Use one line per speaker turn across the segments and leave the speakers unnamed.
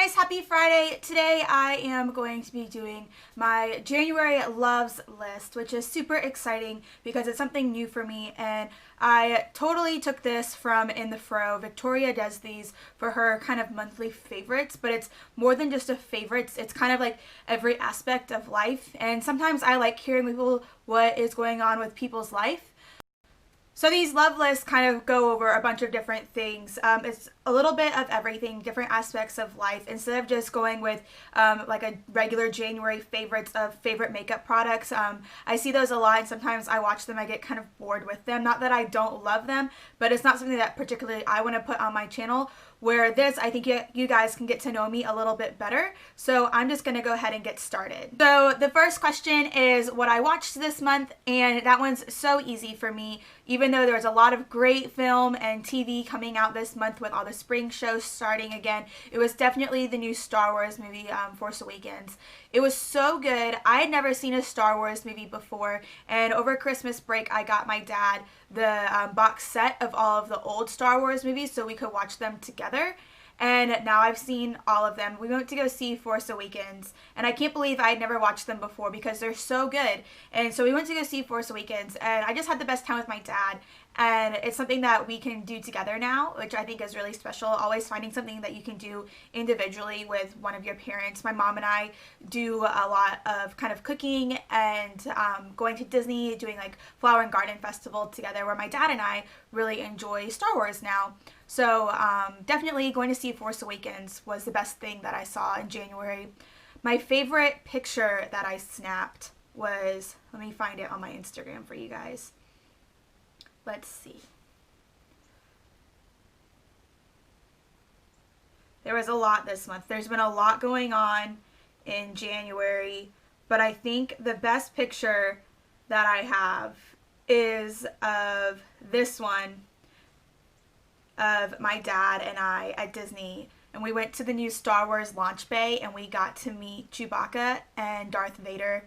guys, happy Friday. Today I am going to be doing my January loves list, which is super exciting because it's something new for me, and I totally took this from InTheFrow. Victoria does these for her kind of monthly favorites, but it's more than just a favorites. It's kind of like every aspect of life, and sometimes I like hearing people what is going on with people's life. So these love lists kind of go over a bunch of different things. It's a little bit of everything, different aspects of life, instead of just going with like a regular January favorites of favorite makeup products. I see those a lot, and sometimes I watch them, I get kind of bored with them. Not that I don't love them, but it's not something that particularly I want to put on my channel. Where this, I think you guys can get to know me a little bit better. So I'm just going to go ahead and get started. So the first question is what I watched this month, and that one's so easy for me. Even though there's a lot of great film and TV coming out this month with all the spring shows starting again, it was definitely the new Star Wars movie, Force Awakens. It was so good. I had never seen a Star Wars movie before, and over Christmas break I got my dad the box set of all of the old Star Wars movies so we could watch them together. And now I've seen all of them. We went to go see Force Awakens, and I can't believe I had never watched them before because they're so good. And so we went to go see Force Awakens, and I just had the best time with my dad. And it's something that we can do together now, which I think is really special. Always finding something that you can do individually with one of your parents. My mom and I do a lot of kind of cooking and going to Disney, doing like Flower and Garden Festival together, where my dad and I really enjoy Star Wars now. So definitely going to see Force Awakens was the best thing that I saw in January. My favorite picture that I snapped was, let me find it on my Instagram for you guys. Let's see. There was a lot this month. There's been a lot going on in January, but I think the best picture that I have is of this one of my dad and I at Disney, and we went to the new Star Wars launch bay and we got to meet Chewbacca and Darth Vader,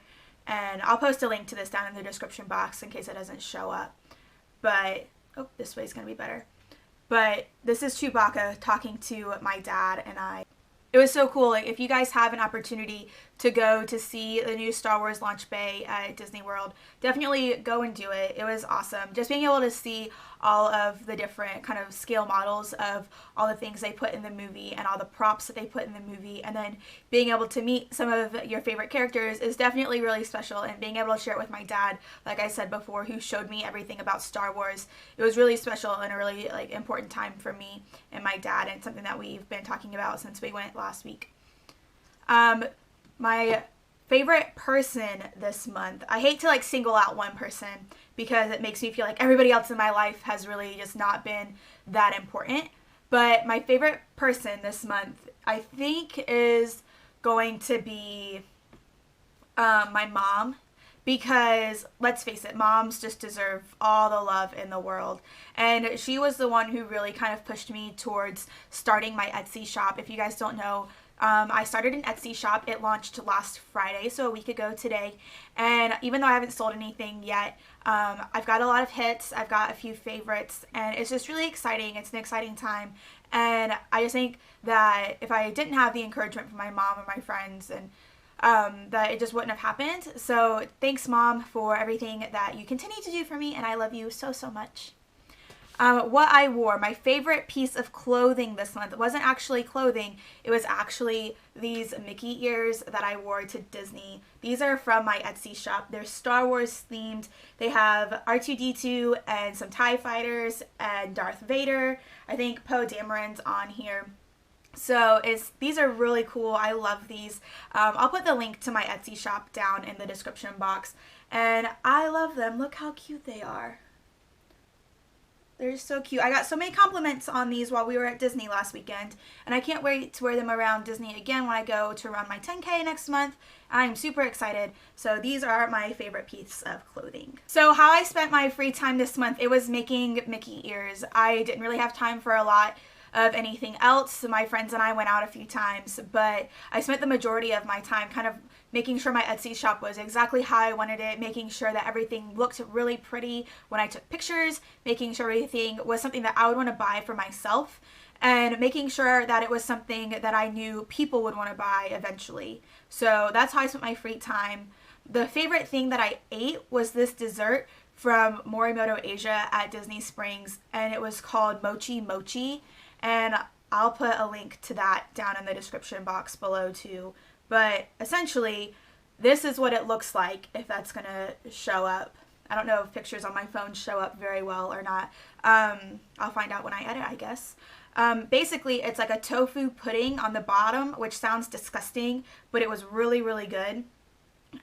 and I'll post a link to this down in the description box in case it doesn't show up. But, oh, this way is going to be better. But this is Chewbacca talking to my dad and I. It was so cool. Like, if you guys have an opportunity to go to see the new Star Wars launch bay at Disney World, definitely go and do it. It was awesome. Just being able to see all of the different kind of scale models of all the things they put in the movie and all the props that they put in the movie, and then being able to meet some of your favorite characters is definitely really special. And being able to share it with my dad, like I said before, who showed me everything about Star Wars, it was really special and a really important time for me and my dad, and something that we've been talking about since we went last week. My favorite person this month, I hate to single out one person because it makes me feel like everybody else in my life has really just not been that important. But my favorite person this month, I think, is going to be my mom. Because, let's face it, moms just deserve all the love in the world. And she was the one who really kind of pushed me towards starting my Etsy shop. If you guys don't know, I started an Etsy shop. It launched last Friday, so a week ago today. And even though I haven't sold anything yet, I've got a lot of hits. I've got a few favorites, and it's just really exciting. It's an exciting time. And I just think that if I didn't have the encouragement from my mom and my friends, and that it just wouldn't have happened. So thanks, Mom, for everything that you continue to do for me, and I love you so, so much. What I wore, my favorite piece of clothing this month, it wasn't actually clothing, it was actually these Mickey ears that I wore to Disney. These are from my Etsy shop. They're Star Wars themed. They have R2-D2 and some TIE fighters and Darth Vader. I think Poe Dameron's on here. So these are really cool. I love these. I'll put the link to my Etsy shop down in the description box. And I love them. Look how cute they are. They're so cute. I got so many compliments on these while we were at Disney last weekend, and I can't wait to wear them around Disney again when I go to run my 10K next month. I'm super excited. So these are my favorite piece of clothing. So how I spent my free time this month, it was making Mickey ears. I didn't really have time for a lot of anything else. My friends and I went out a few times, but I spent the majority of my time kind of making sure my Etsy shop was exactly how I wanted it, making sure that everything looked really pretty when I took pictures, making sure everything was something that I would want to buy for myself. and making sure that it was something that I knew people would want to buy eventually. So that's how I spent my free time. The favorite thing that I ate was this dessert from Morimoto Asia at Disney Springs, and it was called Mochi Mochi, and I'll put a link to that down in the description box below too. But essentially, this is what it looks like, if that's gonna show up. I don't know if pictures on my phone show up very well or not. I'll find out when I edit, I guess. Basically, it's like a tofu pudding on the bottom, which sounds disgusting, but it was really, really good.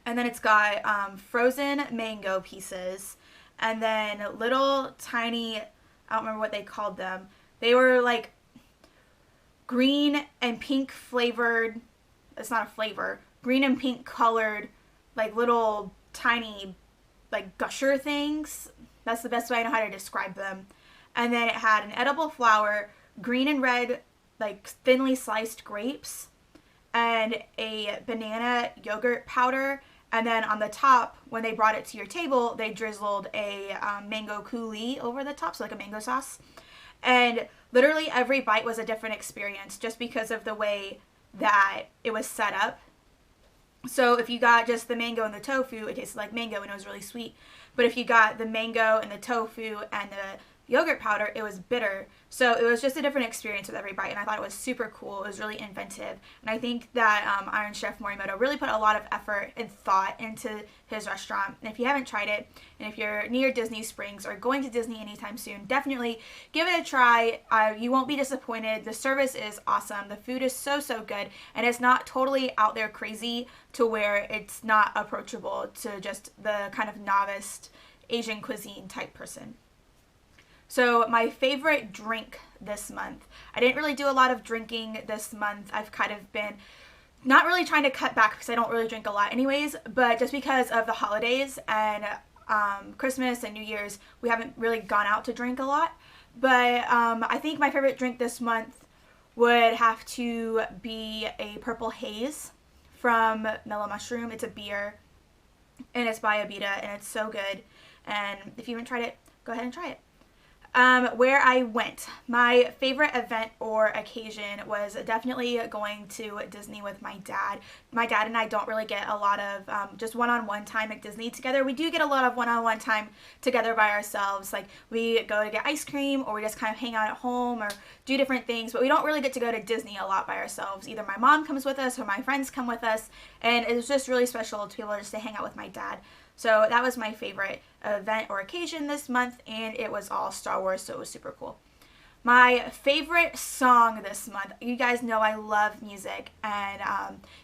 And then it's got frozen mango pieces, and then little tiny, I don't remember what they called them. They were like green and pink flavored, it's not a flavor, green and pink colored, like little tiny like gusher things. That's the best way I know how to describe them. And then it had an edible flower, green and red like thinly sliced grapes, and a banana yogurt powder. And then on the top, when they brought it to your table, they drizzled a mango coulis over the top, so like a mango sauce. And literally every bite was a different experience just because of the way that it was set up. So if you got just the mango and the tofu, it tasted like mango and it was really sweet. But if you got the mango and the tofu and the yogurt powder, it was bitter. So it was just a different experience with every bite, and I thought it was super cool. It was really inventive, and I think that Iron Chef Morimoto really put a lot of effort and thought into his restaurant. And if you haven't tried it, and if you're near Disney Springs or going to Disney anytime soon, definitely give it a try. You won't be disappointed. The service is awesome. The food is so good, and it's not totally out there crazy to where it's not approachable to just the kind of novice Asian cuisine type person. So my favorite drink this month. I didn't really do a lot of drinking this month. I've kind of been not really trying to cut back because I don't really drink a lot anyways, but just because of the holidays and Christmas and New Year's, we haven't really gone out to drink a lot. But I think my favorite drink this month would have to be a Purple Haze from Mellow Mushroom. It's a beer, and it's by Abita, and it's so good. And if you haven't tried it, go ahead and try it. Where I went, my favorite event or occasion was definitely going to Disney with my dad. My dad and I don't really get a lot of just one-on-one time at Disney together. We do get a lot of one-on-one time together by ourselves. Like we go to get ice cream, or we just kind of hang out at home or do different things, but we don't really get to go to Disney a lot by ourselves. Either my mom comes with us or my friends come with us, and it was just really special to be able just to hang out with my dad. So that was my favorite event or occasion this month, and it was all Star Wars, so it was super cool. My favorite song this month, you guys know I love music, and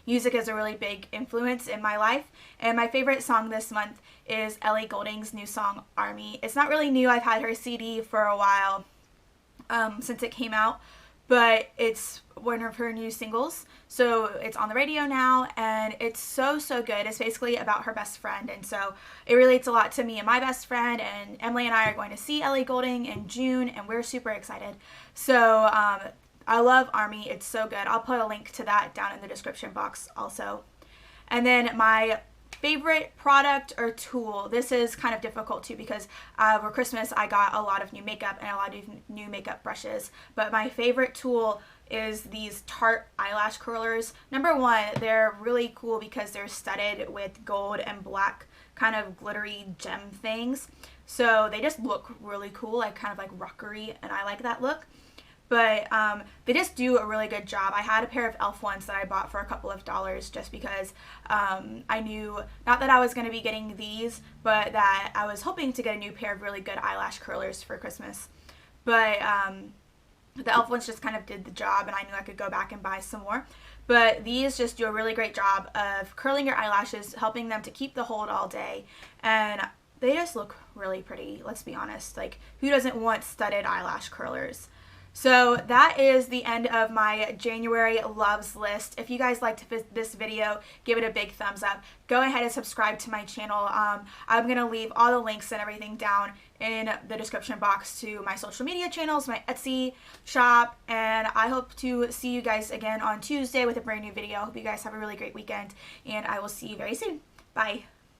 music is a really big influence in my life, and my favorite song this month is Ellie Goulding's new song, Army. It's not really new, I've had her CD for a while since it came out, but it's one of her new singles, so it's on the radio now, and it's so good. It's basically about her best friend, and so it relates a lot to me and my best friend, and Emily and I are going to see Ellie Goulding in June, and we're super excited. So I love Army. It's so good. I'll put a link to that down in the description box also. And then my favorite product or tool, this is kind of difficult too because for Christmas I got a lot of new makeup and a lot of new makeup brushes, but my favorite tool is these Tarte Eyelash Curlers. Number one, they're really cool because they're studded with gold and black kind of glittery gem things, so they just look really cool, like kind of like rockery, and I like that look. But they just do a really good job. I had a pair of e.l.f. ones that I bought for a couple of dollars just because I knew, not that I was going to be getting these, but that I was hoping to get a new pair of really good eyelash curlers for Christmas. But the e.l.f. ones just kind of did the job, and I knew I could go back and buy some more. But these just do a really great job of curling your eyelashes, helping them to keep the hold all day. And they just look really pretty, let's be honest. Like, who doesn't want studded eyelash curlers? So that is the end of my January loves list. If you guys liked this video, give it a big thumbs up. Go ahead and subscribe to my channel. I'm going to leave all the links and everything down in the description box to my social media channels, my Etsy shop, and I hope to see you guys again on Tuesday with a brand new video. I hope you guys have a really great weekend, and I will see you very soon. Bye.